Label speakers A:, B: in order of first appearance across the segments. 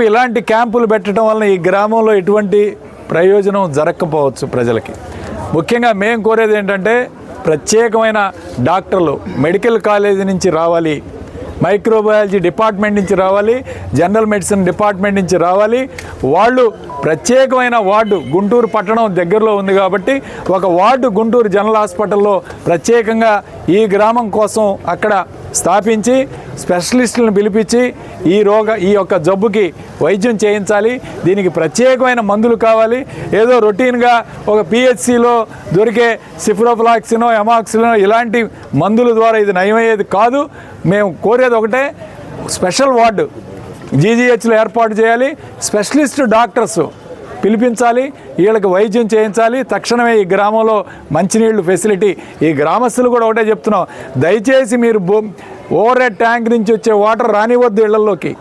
A: ఇలాంటి క్యాంపులు పెట్టడం వలన ఈ గ్రామంలో ఎటువంటి ప్రయోజనం జరగకపోవచ్చు ప్రజలకి. ముఖ్యంగా మేము కోరేది ఏంటంటే ప్రత్యేకమైన డాక్టర్లు మెడికల్ కాలేజీ నుంచి రావాలి, మైక్రోబయాలజీ డిపార్ట్మెంట్ నుంచి రావాలి, జనరల్ మెడిసిన్ డిపార్ట్మెంట్ నుంచి రావాలి. వాళ్ళు ప్రత్యేకమైన వార్డు గుంటూరు పట్టణం దగ్గరలో ఉంది కాబట్టి ఒక వార్డు గుంటూరు జనరల్ హాస్పిటల్లో ప్రత్యేకంగా ఈ గ్రామం కోసం అక్కడ స్థాపించి స్పెషలిస్టులను పిలిపించి ఈ యొక్క జబ్బుకి వైద్యం చేయించాలి. దీనికి ప్రత్యేకమైన మందులు కావాలి. ఏదో రొటీన్గా ఒక పిహెచ్సిలో దొరికే సిఫ్రోఫ్లాక్సినో ఎమాక్సిలినో ఇలాంటి మందుల ద్వారా ఇది నయమయ్యేది కాదు. మేము కోరేది ఒకటే, స్పెషల్ వార్డు జీజీహెచ్లో ఏర్పాటు చేయాలి, స్పెషలిస్ట్ డాక్టర్స్ పిలిపించాలి, వీళ్ళకి వైద్యం చేయించాలి. తక్షణమే ఈ గ్రామంలో మంచినీళ్ళు ఫెసిలిటీ, ఈ గ్రామస్తులు కూడా ఒకటే చెప్తున్నాం, దయచేసి మీరు ఓవర్ హెడ్ ట్యాంక్ నుంచి వచ్చే వాటర్ రానివద్దు ఇళ్లలోకి.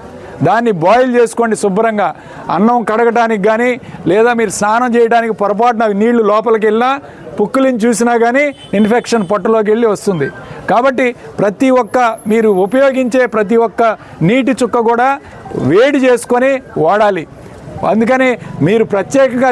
A: దాన్ని బాయిల్ చేసుకోండి శుభ్రంగా. అన్నం కడగడానికి కానీ లేదా మీరు స్నానం చేయడానికి పొరపాటున నీళ్లు లోపలికి వెళ్ళినా పుక్కులిని చూసినా కానీ ఇన్ఫెక్షన్ పొట్టలోకి వెళ్ళి వస్తుంది. కాబట్టి మీరు ఉపయోగించే ప్రతి ఒక్క నీటి చుక్క కూడా వేడి చేసుకొని వాడాలి. అందుకని మీరు ప్రత్యేకంగా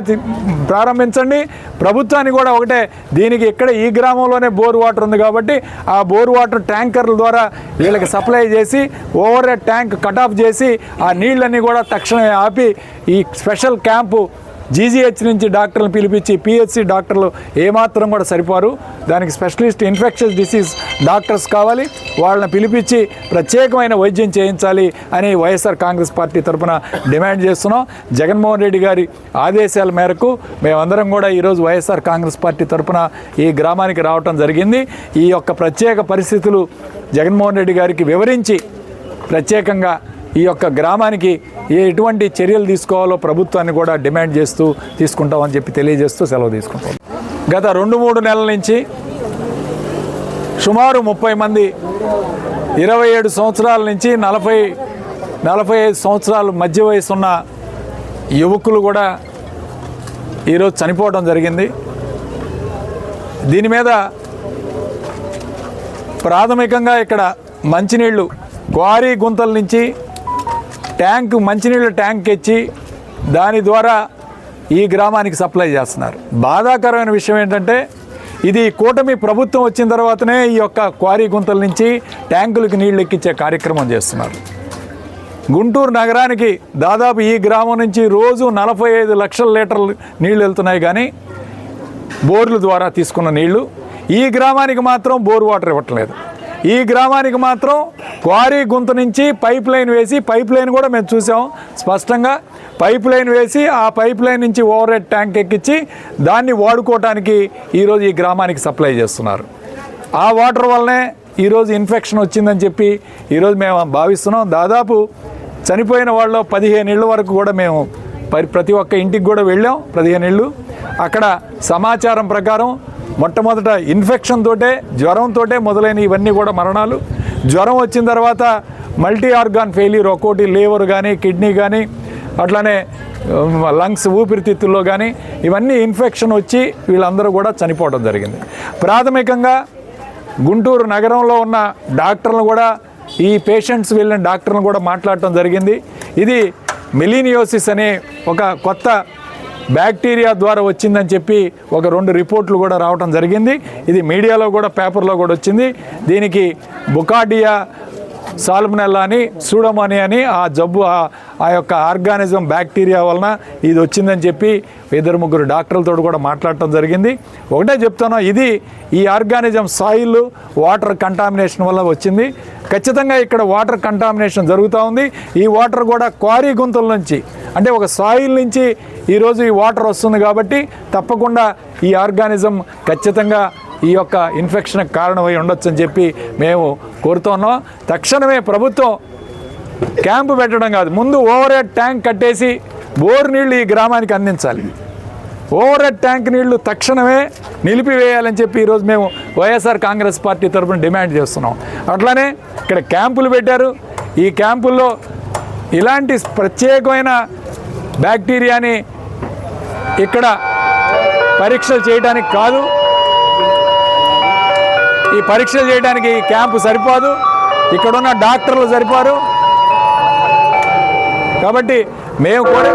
A: ప్రారంభించండి. ప్రభుత్వాన్ని కూడా ఒకటే, దీనికి ఇక్కడ ఈ గ్రామంలోనే బోర్ వాటర్ ఉంది కాబట్టి ఆ బోర్ వాటర్ ట్యాంకర్ల ద్వారా వీళ్ళకి సప్లై చేసి over head tank cut off చేసి ఆ నీళ్ళన్నీ కూడా తక్షణమే ఆపి ఈ స్పెషల్ క్యాంపు జీజీహెచ్ నుంచి డాక్టర్లను పిలిపించి, పిహెచ్సి డాక్టర్లు ఏమాత్రం కూడా సరిపోరు, దానికి స్పెషలిస్ట్ ఇన్ఫెక్షన్స్ డిసీజ్ డాక్టర్స్ కావాలి, వాళ్ళని పిలిపించి ప్రత్యేకమైన వైద్యం చేయించాలి అని వైఎస్ఆర్ కాంగ్రెస్ పార్టీ తరఫున డిమాండ్ చేస్తున్నాం. జగన్మోహన్ రెడ్డి గారి ఆదేశాల మేరకు మేమందరం కూడా ఈరోజు వైఎస్ఆర్ కాంగ్రెస్ పార్టీ తరఫున ఈ గ్రామానికి రావటం జరిగింది. ఈ యొక్క ప్రత్యేక పరిస్థితులు జగన్మోహన్ రెడ్డి గారికి వివరించి ప్రత్యేకంగా ఈ యొక్క గ్రామానికి ఎటువంటి చర్యలు తీసుకోవాలో ప్రభుత్వాన్ని కూడా డిమాండ్ చేస్తూ తీసుకుంటామని చెప్పి తెలియజేస్తూ సెలవు తీసుకుంటాం. గత 2-3 నెలల నుంచి సుమారు 30 మంది 27 సంవత్సరాల నుంచి 40-45 సంవత్సరాలు మధ్య వయసు ఉన్న యువకులు కూడా ఈరోజు చనిపోవడం జరిగింది. దీని మీద ప్రాథమికంగా ఇక్కడ మంచినీళ్ళు క్వారీ గుంతల నుంచి మంచినీళ్ళ ట్యాంక్ ఇచ్చి దాని ద్వారా ఈ గ్రామానికి సప్లై చేస్తున్నారు. బాధాకరమైన విషయం ఏంటంటే ఇది కూటమి ప్రభుత్వం వచ్చిన తర్వాతనే ఈ యొక్క క్వారీ గుంతల నుంచి ట్యాంకులకు నీళ్ళు ఎక్కించే కార్యక్రమం చేస్తున్నారు. గుంటూరు నగరానికి దాదాపు ఈ గ్రామం నుంచి రోజు 45 లక్షల లీటర్లు నీళ్ళు వెళ్తున్నాయి, కానీ బోర్ల ద్వారా తీసుకున్న నీళ్లు ఈ గ్రామానికి మాత్రం బోర్ వాటర్ ఇవ్వట్లేదు. ఈ గ్రామానికి మాత్రం క్వారీ గుంత నుంచి పైప్ లైన్ వేసి, పైప్ లైన్ కూడా మేము చూసాం స్పష్టంగా, పైప్ లైన్ వేసి ఆ పైప్ లైన్ నుంచి ఓవర్ హెడ్ ట్యాంక్ ఎక్కించి దాన్ని వాడుకోవటానికి ఈరోజు ఈ గ్రామానికి సప్లై చేస్తున్నారు. ఆ వాటర్ వల్లనే ఈరోజు ఇన్ఫెక్షన్ వచ్చిందని చెప్పి ఈరోజు మేము భావిస్తున్నాం. దాదాపు చనిపోయిన వాళ్ళలో 15 ఇళ్ళ వరకు కూడా మేము ప్రతి ఒక్క ఇంటికి కూడా వెళ్ళాం. 15 ఇళ్ళు. అక్కడ సమాచారం ప్రకారం మొట్టమొదట ఇన్ఫెక్షన్ తోటే, జ్వరంతో మొదలైన ఇవన్నీ కూడా మరణాలు. జ్వరం వచ్చిన తర్వాత మల్టీ ఆర్గాన్ ఫెయిల్యూర్, ఒక్కోటి లివర్ కానీ కిడ్నీ కానీ అట్లానే లంగ్స్ ఊపిరితిత్తుల్లో కానీ ఇవన్నీ ఇన్ఫెక్షన్ వచ్చి వీళ్ళందరూ కూడా చనిపోవడం జరిగింది. ప్రాథమికంగా గుంటూరు నగరంలో ఉన్న డాక్టర్లను కూడా, ఈ పేషెంట్స్ వెళ్ళిన డాక్టర్లను కూడా మాట్లాడటం జరిగింది. ఇది మెలీనియోసిస్ అనే ఒక కొత్త బ్యాక్టీరియా ద్వారా వచ్చిందని చెప్పి ఒక 2 రిపోర్ట్లు కూడా రావటం జరిగింది. ఇది మీడియాలో కూడా, పేపర్లో కూడా వచ్చింది. దీనికి బుకార్డియా సాల్మనెల్లా అని, సూడోమోనియా అని ఆ జబ్బు, ఆ యొక్క ఆర్గానిజం బ్యాక్టీరియా వలన ఇది వచ్చిందని చెప్పి 2-3 డాక్టర్లతో కూడా మాట్లాడటం జరిగింది. ఒకటే చెప్తాను, ఈ ఆర్గానిజం సాయిల్ వాటర్ కంటామినేషన్ వల్ల వచ్చింది. ఖచ్చితంగా ఇక్కడ వాటర్ కంటామినేషన్ జరుగుతూ ఉంది. ఈ వాటర్ కూడా క్వారీ గుంతల నుంచి, అంటే ఒక సాయిల్ నుంచి ఈరోజు ఈ వాటర్ వస్తుంది కాబట్టి తప్పకుండా ఈ ఆర్గానిజం ఖచ్చితంగా ఈ యొక్క ఇన్ఫెక్షన్కి కారణమై ఉండొచ్చు అని చెప్పి మేము కోరుతున్నాం. తక్షణమే ప్రభుత్వం క్యాంపు పెట్టడం కాదు, ముందు ఓవర్ హెడ్ ట్యాంక్ కట్టేసి బోర్ నీళ్లు ఈ గ్రామానికి అందించాలి. ఓవర్ హెడ్ ట్యాంక్ నీళ్లు తక్షణమే నిలిపివేయాలని చెప్పి ఈరోజు మేము వైఎస్ఆర్ కాంగ్రెస్ పార్టీ తరఫున డిమాండ్ చేస్తున్నాం. అట్లానే ఇక్కడ క్యాంపులు పెట్టారు. ఈ క్యాంపుల్లో ఇలాంటి ప్రత్యేకమైన బ్యాక్టీరియాని ఇక్కడ పరీక్షలు చేయడానికి కాదు, ఈ పరీక్షలు చేయడానికి ఈ క్యాంపు సరిపోదు, ఇక్కడున్న డాక్టర్లు సరిపోరు. కాబట్టి మేము కూడా